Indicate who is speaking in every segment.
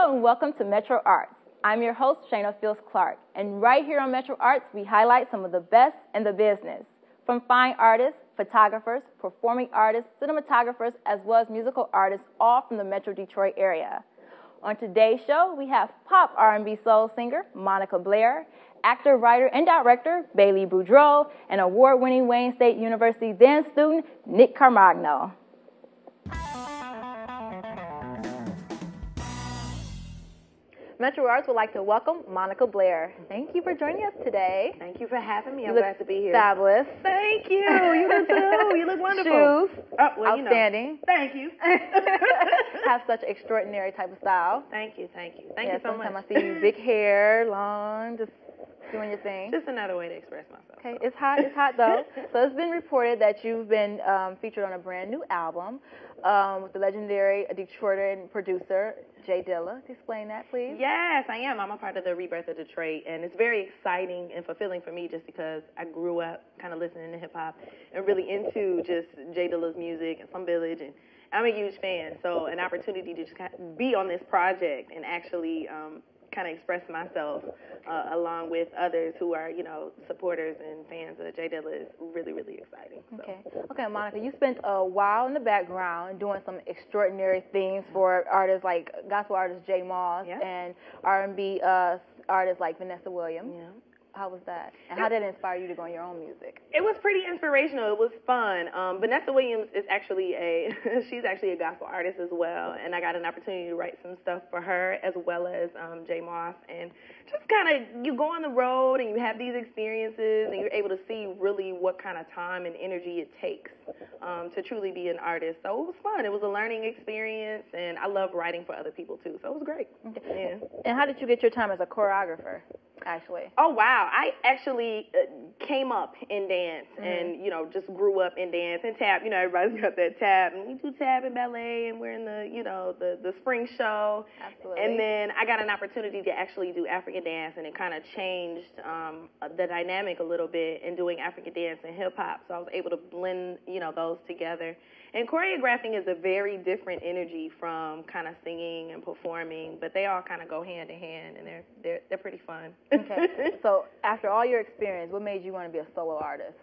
Speaker 1: Hello and welcome to MetroArts. I'm your host, Shayna Fields Clark, and right here on MetroArts, we highlight some of the best in the business, from fine artists, photographers, performing artists, cinematographers, as well as musical artists, all from the Metro Detroit area. On today's show, we have pop R&B soul singer Monica Blaire, actor, writer, and director Bailey Boudreau, and award-winning Wayne State University dance student Nick Caramagno. MetroArts would like to welcome Monica Blaire. Thank you for joining us today.
Speaker 2: Thank you for having me. I'm glad to be here.
Speaker 1: Fabulous.
Speaker 2: Thank you. You do too. You look wonderful.
Speaker 1: Shoes.
Speaker 2: Oh, well,
Speaker 1: outstanding.
Speaker 2: You know. Thank you.
Speaker 1: Have such extraordinary type of style.
Speaker 2: Thank you. Thank you. Thank you so much.
Speaker 1: Sometimes I see you big hair, long, just doing your thing.
Speaker 2: Just another way to express myself.
Speaker 1: Okay, it's hot. It's hot though. So it's been reported that you've been featured on a brand new album with the legendary Detroiter producer Jay Dilla. Explain that, please.
Speaker 2: Yes, I am. I'm a part of the Rebirth of Detroit, and it's very exciting and fulfilling for me just because I grew up kind of listening to hip-hop and really into just Jay Dilla's music and Slum Village, and I'm a huge fan. So an opportunity to just kind of be on this project and actually kind of express myself along with others who are, you know, supporters and fans of Jay Dilla is really, really exciting. So.
Speaker 1: Okay, Monica, you spent a while in the background doing some extraordinary things for artists like gospel artist J. Moss and R&B artists like Vanessa Williams.
Speaker 2: Yeah.
Speaker 1: How was that? And how did it inspire you to go on your own music?
Speaker 2: It was pretty inspirational. It was fun. Vanessa Williams is actually she's actually a gospel artist as well, and I got an opportunity to write some stuff for her as well as J. Moss, and just kind of you go on the road and you have these experiences and you're able to see really what kind of time and energy it takes to truly be an artist. So it was fun. It was a learning experience, and I love writing for other people too. So it was great.
Speaker 1: Okay. Yeah. And how did you get your time as a choreographer? Actually.
Speaker 2: Oh, wow. I actually came up in dance and, you know, just grew up in dance and tap. You know, everybody's got that tap. And we do tap and ballet, and we're in the, you know, the spring show.
Speaker 1: Absolutely.
Speaker 2: And then I got an opportunity to actually do African dance, and it kind of changed the dynamic a little bit in doing African dance and hip-hop. So I was able to blend, you know, those together. And choreographing is a very different energy from kind of singing and performing, but they all kind of go hand in hand, and they're pretty fun.
Speaker 1: Okay. So after all your experience, what made you want to be a solo artist?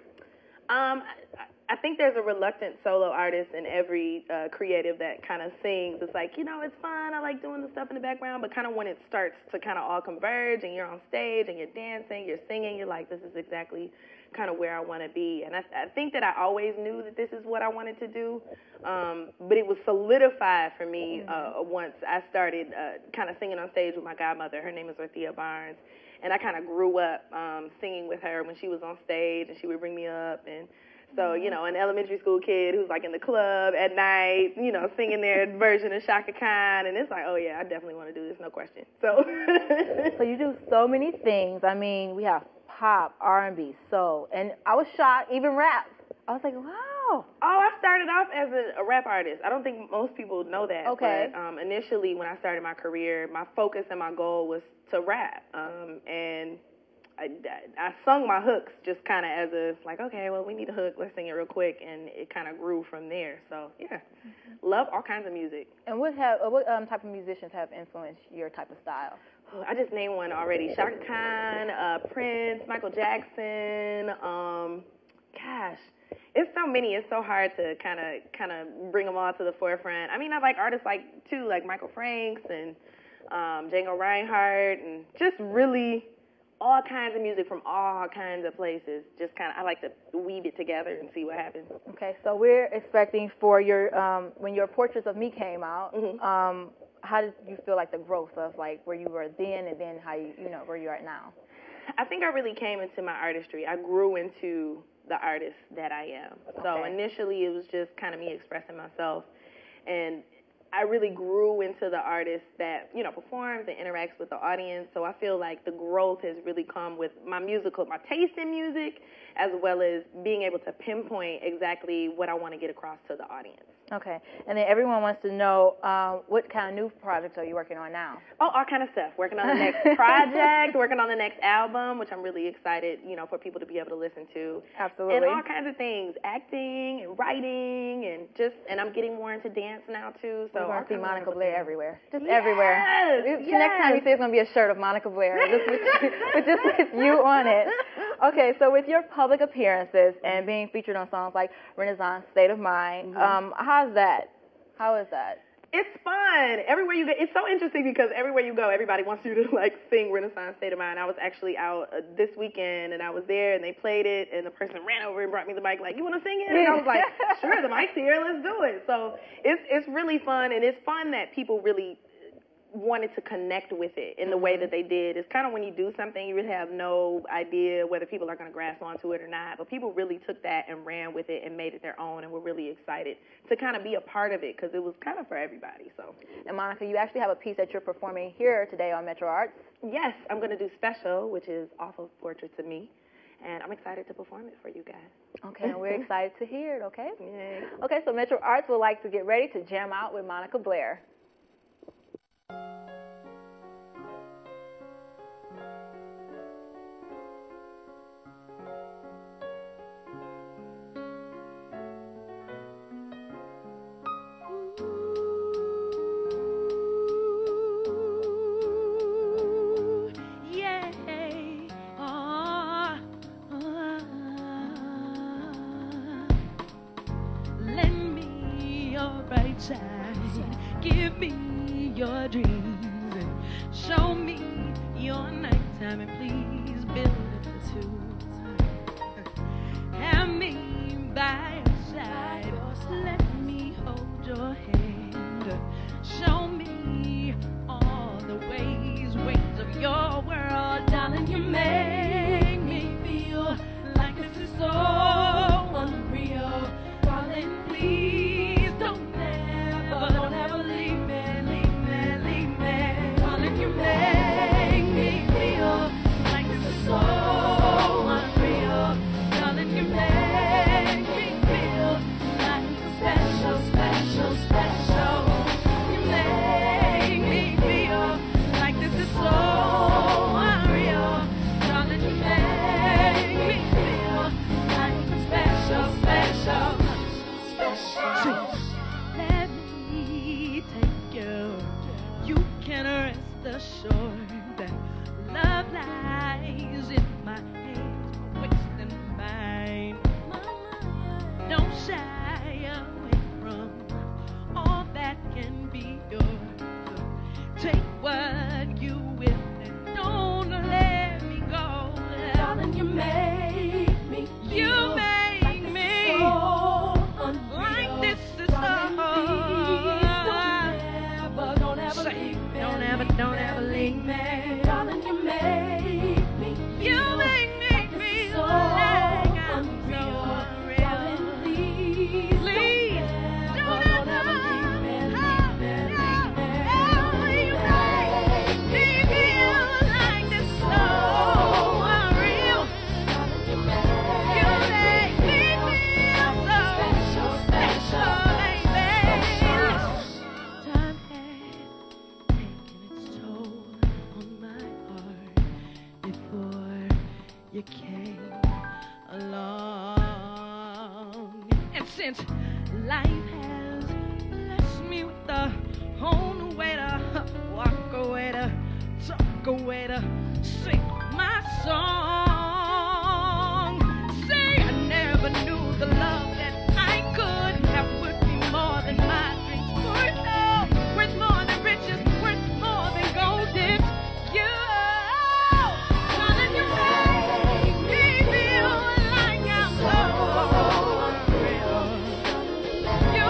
Speaker 2: I think there's a reluctant solo artist in every creative that kind of sings. It's like, you know, it's fun. I like doing the stuff in the background, but kind of when it starts to kind of all converge and you're on stage and you're dancing, you're singing, you're like, this is exactly kind of where I want to be. And I think that I always knew that this is what I wanted to do, but it was solidified for me once I started kind of singing on stage with my godmother. Her name is Orthea Barnes, and I kind of grew up singing with her when she was on stage, and she would bring me up. And so, you know, an elementary school kid who's like in the club at night, you know, singing their version of Shaka Khan, and it's like, oh yeah, I definitely want to do this, no question. So,
Speaker 1: so you do so many things. I mean, we have pop, R&B, soul, and I was shocked, even rap. I was like, wow.
Speaker 2: Oh, I started off as a rap artist. I don't think most people know that.
Speaker 1: Okay.
Speaker 2: But initially, when I started my career, my focus and my goal was to rap, and I sung my hooks just kind of as a, like, okay, well, we need a hook, let's sing it real quick, and it kind of grew from there. So, yeah, love all kinds of music.
Speaker 1: And what type of musicians have influenced your type of style?
Speaker 2: I just named one already. Shaka Khan, Prince, Michael Jackson. Gosh, it's so many. It's so hard to kind of bring them all to the forefront. I mean, I like artists like Michael Franks and Django Reinhardt, and just really all kinds of music from all kinds of places. Just kind of, I like to weave it together and see what happens.
Speaker 1: Okay, so we're expecting for your when your Portraits of Me came out. How did you feel like the growth of like where you were then and then how you know where you are now?
Speaker 2: I think I really came into my artistry. I grew into the artist that I am. So initially it was just kind of me expressing myself, and I really grew into the artist that, you know, performs and interacts with the audience. So I feel like the growth has really come with my taste in music, as well as being able to pinpoint exactly what I want to get across to the audience.
Speaker 1: Okay. And then everyone wants to know what kind of new projects are you working on now?
Speaker 2: Oh, all kind of stuff. Working on the next project, working on the next album, which I'm really excited, you know, for people to be able to listen to.
Speaker 1: Absolutely.
Speaker 2: And all kinds of things, acting and writing, and I'm getting more into dance now too. So
Speaker 1: You're going to see Monica Blaire everywhere. Just
Speaker 2: yes,
Speaker 1: everywhere.
Speaker 2: Yes.
Speaker 1: Next time you see it's going to be a shirt of Monica Blaire, just with you on it. Okay, so with your public appearances and being featured on songs like Renaissance, State of Mind, how's that? How is that?
Speaker 2: It's fun. Everywhere you go, it's so interesting because everywhere you go, everybody wants you to like sing Renaissance State of Mind. I was actually out this weekend and I was there and they played it and the person ran over and brought me the mic like, you want to sing it? And I was like, sure, the mic's here, let's do it. So it's really fun, and it's fun that people really wanted to connect with it in the way that they did. It's kind of when you do something, you really have no idea whether people are going to grasp onto it or not, but people really took that and ran with it and made it their own, and were really excited to kind of be a part of it because it was kind of for everybody. So.
Speaker 1: And Monica, you actually have a piece that you're performing here today on MetroArts.
Speaker 2: Yes, I'm going to do Special, which is off of Portrait to Me, and I'm excited to perform it for you guys.
Speaker 1: Okay, and we're excited to hear it, okay?
Speaker 2: Yay.
Speaker 1: Okay, so MetroArts would like to get ready to jam out with Monica Blaire.
Speaker 3: Give me your dreams and show me your nighttime, and please build it too. Have me by your side, let me hold your hand. Show me all the ways of your world, darling. You make me feel like this is so unreal, darling. Please don't ever leave me, darling. You make me feel like this is so unreal, darling. You make me feel like special. You make me feel like this is so unreal, darling. You make me feel like special. Let me take you. You can rest assured that love lies in my hands, my waist and mine. Don't shy away from all that can be yours. Take what you will and don't let me go. Darling, you make me feel like me so like this is don't ever leave me, darling. You make me feel so like I'm so unreal, darling. Please don't ever leave me. You make me feel like this so unreal. You make me feel so special, baby. Time had taken its toll on my heart before you came along, and since life has blessed me with a whole new way to walk away, to talk away, to sing my song. Say I never knew the love that I could have would be more than my dreams worth. Oh, worth more than riches, worth more than gold. It's you, darling. You make me feel like I'm so unreal. You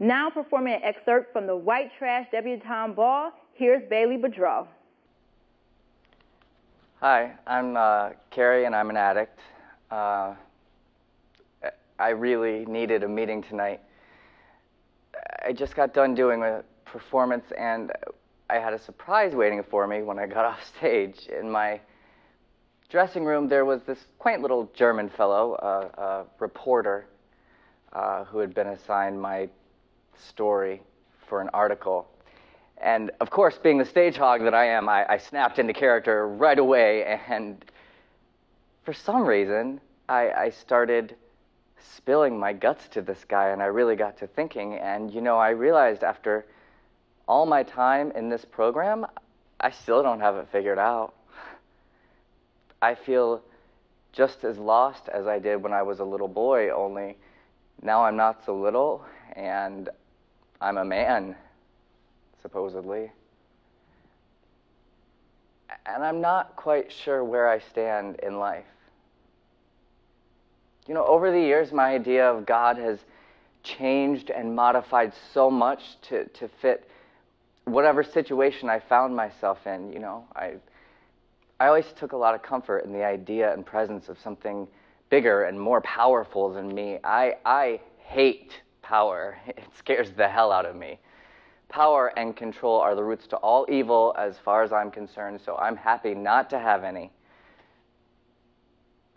Speaker 1: Now performing an excerpt from the White Trash Debutante Ball, here's Bailey Boudreau.
Speaker 4: Hi, I'm Carrie, and I'm an addict. I really needed a meeting tonight. I just got done doing a performance, and I had a surprise waiting for me when I got off stage. In my dressing room, there was this quaint little German fellow, a reporter, who had been assigned my story for an article. And of course, being the stage hog that I am, I snapped into character right away, and for some reason, I started spilling my guts to this guy, and I really got to thinking, and I realized after all my time in this program, I still don't have it figured out. I feel just as lost as I did when I was a little boy, only now I'm not so little, and I'm a man, supposedly. And I'm not quite sure where I stand in life. Over the years, my idea of God has changed and modified so much to fit whatever situation I found myself in. I always took a lot of comfort in the idea and presence of something bigger and more powerful than me. I hate power. It scares the hell out of me. Power and control are the roots to all evil as far as I'm concerned, so I'm happy not to have any.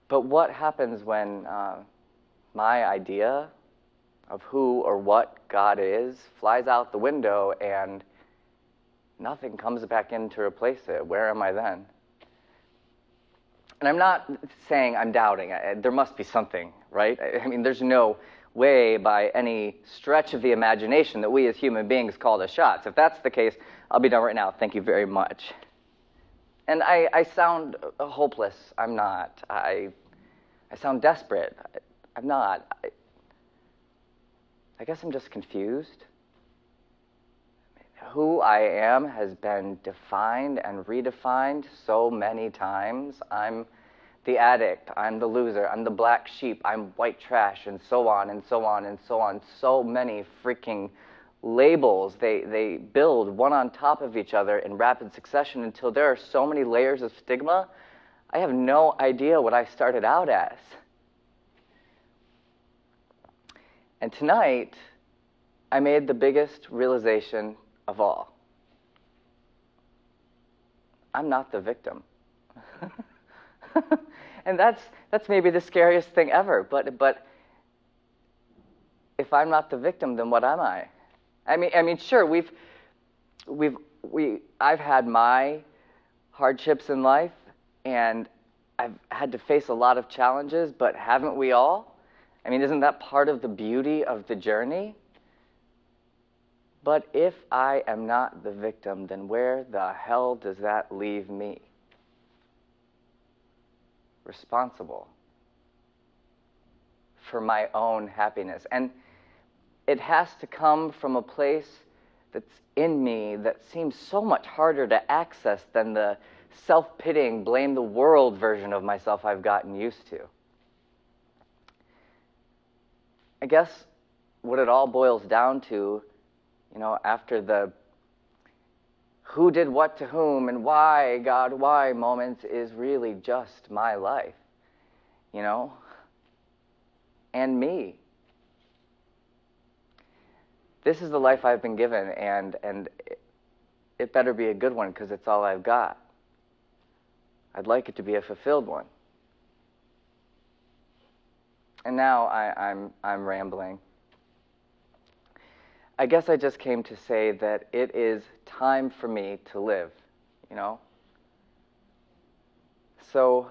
Speaker 4: But what happens when my idea of who or what God is flies out the window and nothing comes back in to replace it? Where am I then? And I'm not saying I'm doubting. There must be something, right? I mean, there's no way by any stretch of the imagination that we as human beings call the shots. If that's the case, I'll be done right now. Thank you very much. And I sound hopeless. I'm not. I sound desperate. I'm not. I guess I'm just confused. Who I am has been defined and redefined so many times. I'm the addict, I'm the loser, I'm the black sheep, I'm white trash, and so on and so on and so on. So many freaking labels. They build one on top of each other in rapid succession until there are so many layers of stigma. I have no idea what I started out as. And tonight, I made the biggest realization of all. I'm not the victim. And that's maybe the scariest thing ever. But if I'm not the victim, then what am I? I mean, sure, I've had my hardships in life, and I've had to face a lot of challenges, but haven't we all? I mean, isn't that part of the beauty of the journey? But if I am not the victim, then where the hell does that leave me? Responsible for my own happiness. And it has to come from a place that's in me that seems so much harder to access than the self-pitying, blame the world version of myself I've gotten used to. I guess what it all boils down to, after the who did what to whom and why, God, why moments is really just my life, and me. This is the life I've been given, and it better be a good one because it's all I've got. I'd like it to be a fulfilled one. And now I'm rambling. I guess I just came to say that it is time for me to live, So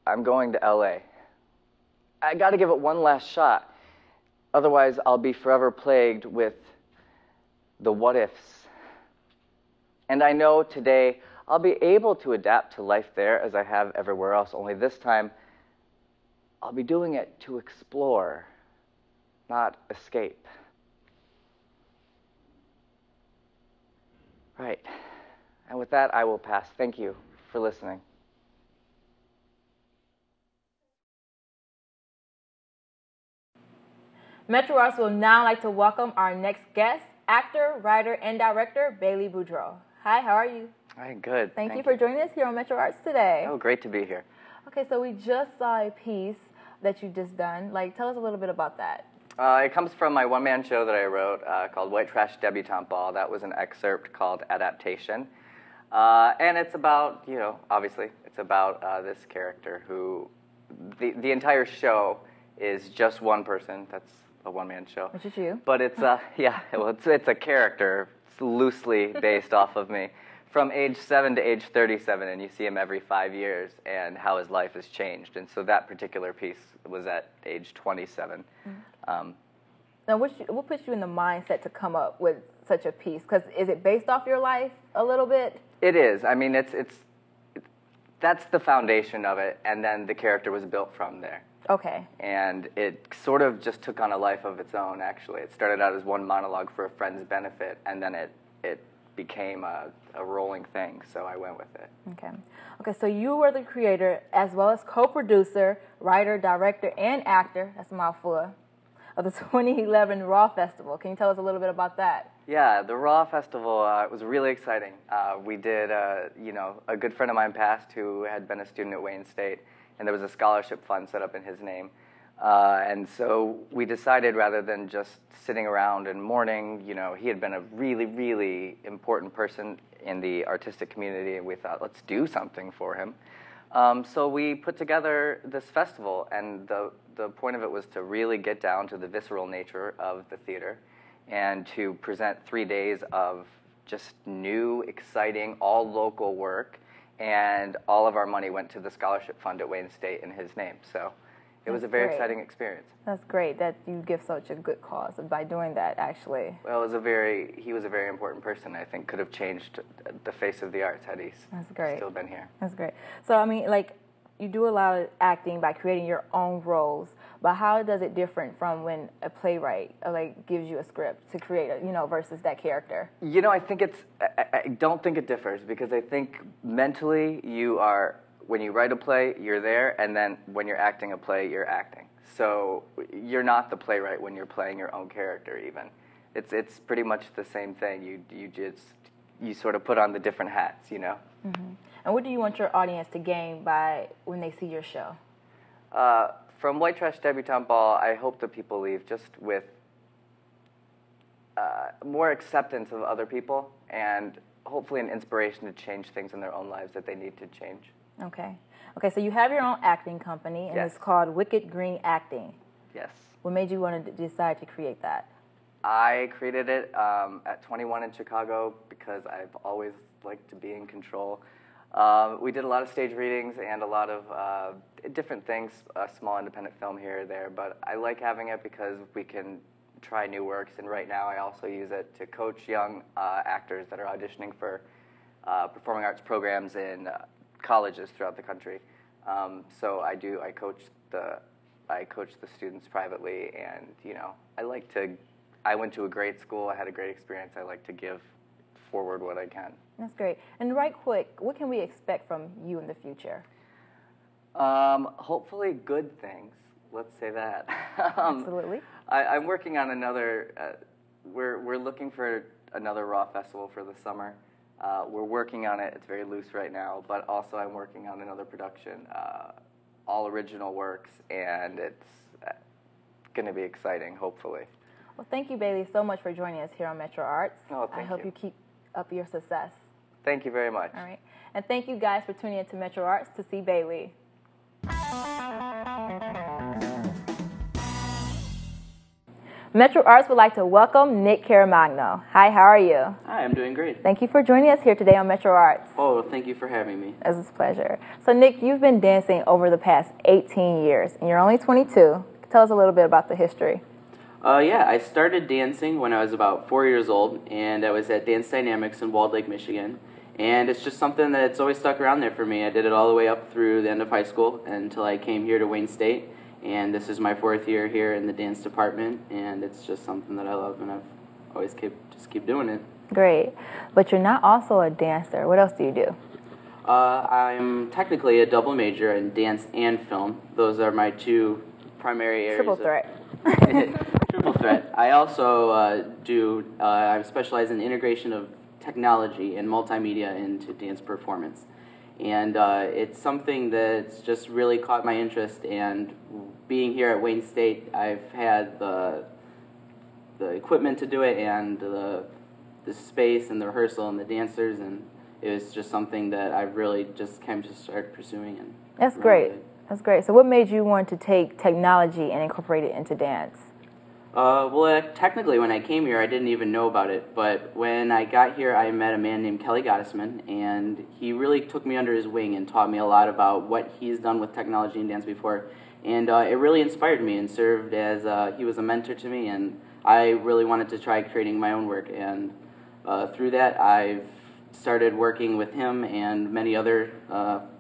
Speaker 4: I'm going to LA. I got to give it one last shot. Otherwise, I'll be forever plagued with the what ifs. And I know today I'll be able to adapt to life there as I have everywhere else, only this time I'll be doing it to explore, not escape. Right. And with that, I will pass. Thank you for listening.
Speaker 1: MetroArts will now like to welcome our next guest, actor, writer, and director, Bailey Boudreau. Hi, how are you?
Speaker 4: Hi, good.
Speaker 1: Thank you for joining us here on MetroArts today.
Speaker 4: Oh, great to be here.
Speaker 1: Okay, so we just saw a piece that you just done. Like, tell us a little bit about that.
Speaker 4: It comes from my one-man show that I wrote called White Trash Debutante Ball. That was an excerpt called Adaptation. And it's about, obviously, it's about this character who, the entire show is just one person. That's a one-man show.
Speaker 1: Which is you.
Speaker 4: But it's, it's a character. It's loosely based off of me. From age 7 to age 37, and you see him every 5 years, and how his life has changed. And so that particular piece was at age 27.
Speaker 1: Now, what puts you in the mindset to come up with such a piece? Because is it based off your life a little bit?
Speaker 4: It is. I mean, that's the foundation of it, and then the character was built from there.
Speaker 1: Okay.
Speaker 4: And it sort of just took on a life of its own, actually. It started out as one monologue for a friend's benefit, and then it became a rolling thing, so I went with it. Okay, so you were the creator as well as co-producer, writer, director, and actor, that's a mouthful, of the 2011 Raw Festival. Can you tell us a little bit about that? Yeah, the Raw Festival was really exciting. We did, a good friend of mine passed who had been a student at Wayne State, and there was a scholarship fund set up in his name. And so we decided, rather than just sitting around and mourning, he had been a really, really important person in the artistic community, and we thought, let's do something for him. So we put together this festival, and the point of it was to really get down to the visceral nature of the theater and to present 3 days of just new, exciting, all local work, and all of our money went to the scholarship fund at Wayne State in his name. So it was a very exciting experience. That's
Speaker 1: great that you give such a good cause by doing that, actually.
Speaker 4: Well, he was a very important person. I think could have changed the face of the arts had he still been here.
Speaker 1: That's great. So, I mean, you do a lot of acting by creating your own roles, but how does it differ from when a playwright gives you a script to create, versus that character?
Speaker 4: I think I don't think it differs, because I think mentally when you write a play, you're there, and then when you're acting a play, you're acting. So you're not the playwright when you're playing your own character, even. It's pretty much the same thing. You sort of put on the different hats,
Speaker 1: Mm-hmm. And what do you want your audience to gain when they see your show?
Speaker 4: From White Trash Debutante Ball, I hope that people leave just with more acceptance of other people, and hopefully an inspiration to change things in their own lives that they need to change.
Speaker 1: Okay, so you have your own acting company, and
Speaker 4: Yes.
Speaker 1: It's called Wicked Green Acting.
Speaker 4: Yes.
Speaker 1: What made you want to decide to create that?
Speaker 4: I created it at 21 in Chicago because I've always liked to be in control. We did a lot of stage readings and a lot of different things, a small independent film here or there, but I like having it because we can try new works, and right now I also use it to coach young actors that are auditioning for performing arts programs in colleges throughout the country. So I coach the students privately, and I went to a great school, I had a great experience. I like to give forward what I can.
Speaker 1: That's great. And right quick, what can we expect from you in the future?
Speaker 4: Hopefully good things. Let's say that.
Speaker 1: Absolutely.
Speaker 4: I'm working on another. We're looking for another Raw Festival for the summer. We're working on it. It's very loose right now, but also I'm working on another production, all original works, and it's going to be exciting, hopefully.
Speaker 1: Well, thank you, Bailey, so much for joining us here on MetroArts.
Speaker 4: Oh, thank you.
Speaker 1: I hope you keep up your success.
Speaker 4: Thank you very much.
Speaker 1: All right. And thank you guys for tuning in to MetroArts to see Bailey. MetroArts would like to welcome Nick Caramagno. Hi, how are you?
Speaker 5: Hi, I'm doing great.
Speaker 1: Thank you for joining us here today on MetroArts.
Speaker 5: Oh, thank you for having me.
Speaker 1: It's a pleasure. So, Nick, you've been dancing over the past 18 years, and you're only 22. Tell us a little bit about the history.
Speaker 5: Yeah, I started dancing when I was about 4 years old, and I was at Dance Dynamics in Walled Lake, Michigan. And it's just something that's always stuck around there for me. I did it all the way up through the end of high school until I came here to Wayne State. And this is my 4th year here in the dance department, and it's just something that I love, and I've always keep doing it.
Speaker 1: Great. But you're not also a dancer. What else do you do?
Speaker 5: I'm technically a double major in dance and film. Those are my two primary areas.
Speaker 1: Triple threat.
Speaker 5: Triple threat. I also I specialize in integration of technology and multimedia into dance performance. And it's something that's just really caught my interest, and being here at Wayne State, I've had the equipment to do it, and the space and the rehearsal and the dancers, and it was just something that I really just came to start pursuing. And
Speaker 1: that's great. That's great. So what made you want to take technology and incorporate it into dance?
Speaker 5: Well, technically, when I came here, I didn't even know about it. But when I got here, I met a man named Kelly Gottesman, and he really took me under his wing and taught me a lot about what he's done with technology and dance before. And it really inspired me and served as he was a mentor to me, and I really wanted to try creating my own work. And through that, I've started working with him and many other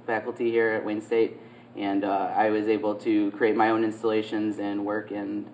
Speaker 5: faculty here at Wayne State, and I was able to create my own installations and work and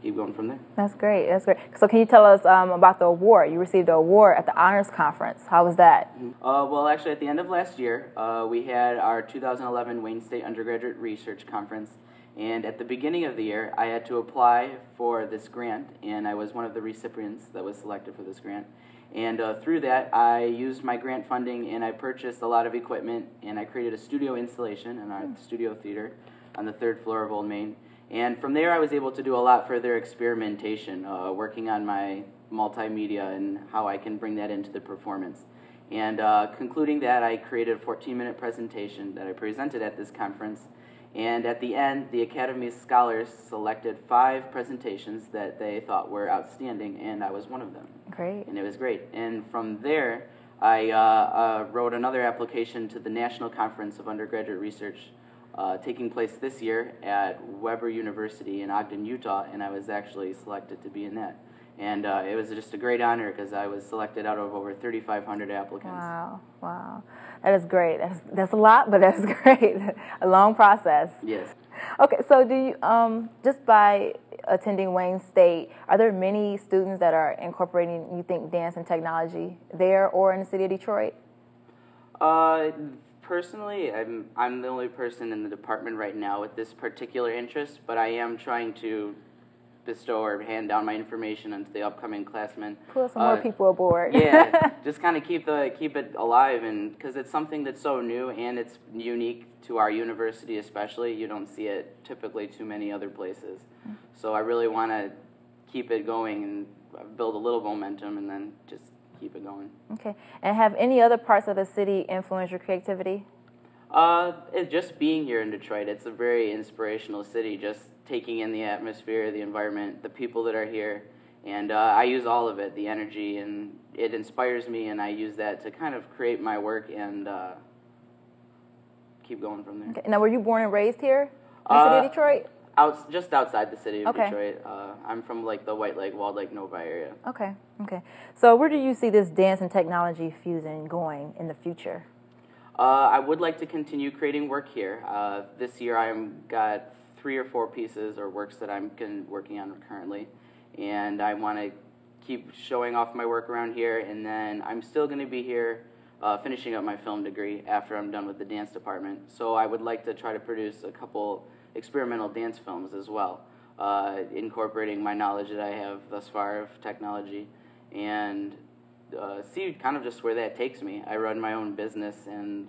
Speaker 5: keep going from there.
Speaker 1: That's great. That's great. So can you tell us about the award? You received the award at the Honors Conference. How was that?
Speaker 5: Well, actually, at the end of last year, we had our 2011 Wayne State Undergraduate Research Conference, and at the beginning of the year, I had to apply for this grant, and I was one of the recipients that was selected for this grant. And through that, I used my grant funding, and I purchased a lot of equipment, and I created a studio installation in our studio theater on the 3rd floor of Old Main. And from there, I was able to do a lot further experimentation, working on my multimedia and how I can bring that into the performance. And concluding that, I created a 14-minute presentation that I presented at this conference. And at the end, the Academy's scholars selected 5 presentations that they thought were outstanding, and I was one of them.
Speaker 1: Great.
Speaker 5: And it was great. And from there, I wrote another application to the National Conference of Undergraduate Research, taking place this year at Weber University in Ogden, Utah, and I was actually selected to be in that. And it was just a great honor because I was selected out of over 3,500 applicants.
Speaker 1: Wow, wow. That is great. That's a lot, but that's great. A long process.
Speaker 5: Yes.
Speaker 1: Okay, so do you, just by attending Wayne State, are there many students that are incorporating, you think, dance and technology there or in the city of Detroit?
Speaker 5: Personally, I'm the only person in the department right now with this particular interest, but I am trying to bestow or hand down my information onto the upcoming classmen.
Speaker 1: Pull some more people aboard.
Speaker 5: Yeah, just kind of keep it alive, and because it's something that's so new and it's unique to our university especially. You don't see it typically too many other places. So I really want to keep it going and build a little momentum and then just keep it going.
Speaker 1: Okay. And have any other parts of the city influenced your creativity?
Speaker 5: Just being here in Detroit, it's a very inspirational city, just taking in the atmosphere, the environment, the people that are here, and I use all of it, the energy, and it inspires me, and I use that to kind of create my work and keep going from there.
Speaker 1: Okay. Now, were you born and raised here in the city of Detroit?
Speaker 5: Just outside the city of Detroit. I'm from like the White Lake, Walled Lake, Novi area.
Speaker 1: Okay, okay. So where do you see this dance and technology fusion going in the future?
Speaker 5: I would like to continue creating work here. This year I've got 3 or 4 pieces or works that I'm working on currently, and I want to keep showing off my work around here, and then I'm still going to be here finishing up my film degree after I'm done with the dance department. So I would like to try to produce a couple experimental dance films as well, incorporating my knowledge that I have thus far of technology, and see kind of just where that takes me. I run my own business, and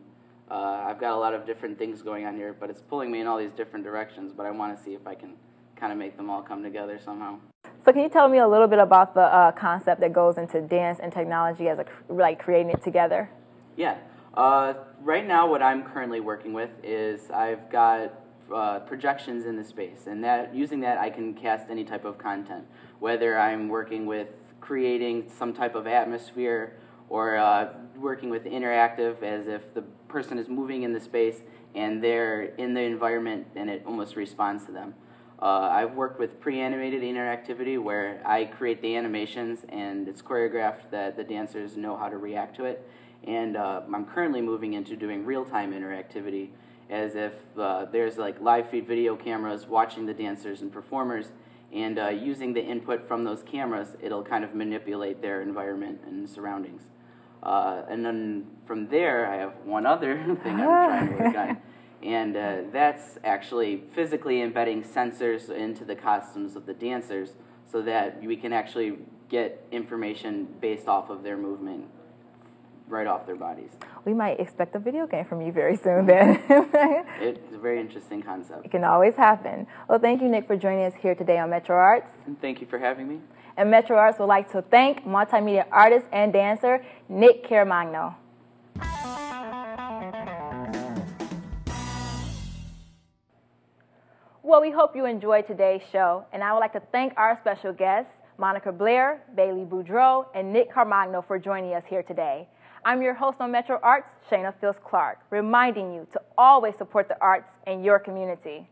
Speaker 5: I've got a lot of different things going on here, but it's pulling me in all these different directions, but I want to see if I can kind of make them all come together somehow.
Speaker 1: So can you tell me a little bit about the concept that goes into dance and technology as creating it together?
Speaker 5: Yeah. Right now what I'm currently working with is I've got projections in the space, and using that I can cast any type of content, whether I'm working with creating some type of atmosphere or working with interactive, as if the person is moving in the space and they're in the environment and it almost responds to them. I've worked with pre-animated interactivity where I create the animations and it's choreographed that the dancers know how to react to it, and I'm currently moving into doing real-time interactivity, as if there's like live feed video cameras watching the dancers and performers, and using the input from those cameras, it'll kind of manipulate their environment and surroundings. And then from there, I have one other thing I'm trying to work on, And that's actually physically embedding sensors into the costumes of the dancers so that we can actually get information based off of their movement right off their bodies.
Speaker 1: We might expect a video game from you very soon then.
Speaker 5: It's a very interesting concept.
Speaker 1: It can always happen. Well, thank you, Nick, for joining us here today on MetroArts.
Speaker 5: And thank you for having me.
Speaker 1: And MetroArts would like to thank multimedia artist and dancer Nick Caramagno. Well, we hope you enjoyed today's show, and I would like to thank our special guests, Monica Blaire, Bailey Boudreau, and Nick Caramagno for joining us here today. I'm your host on MetroArts, Shayna Fields Clark, reminding you to always support the arts in your community.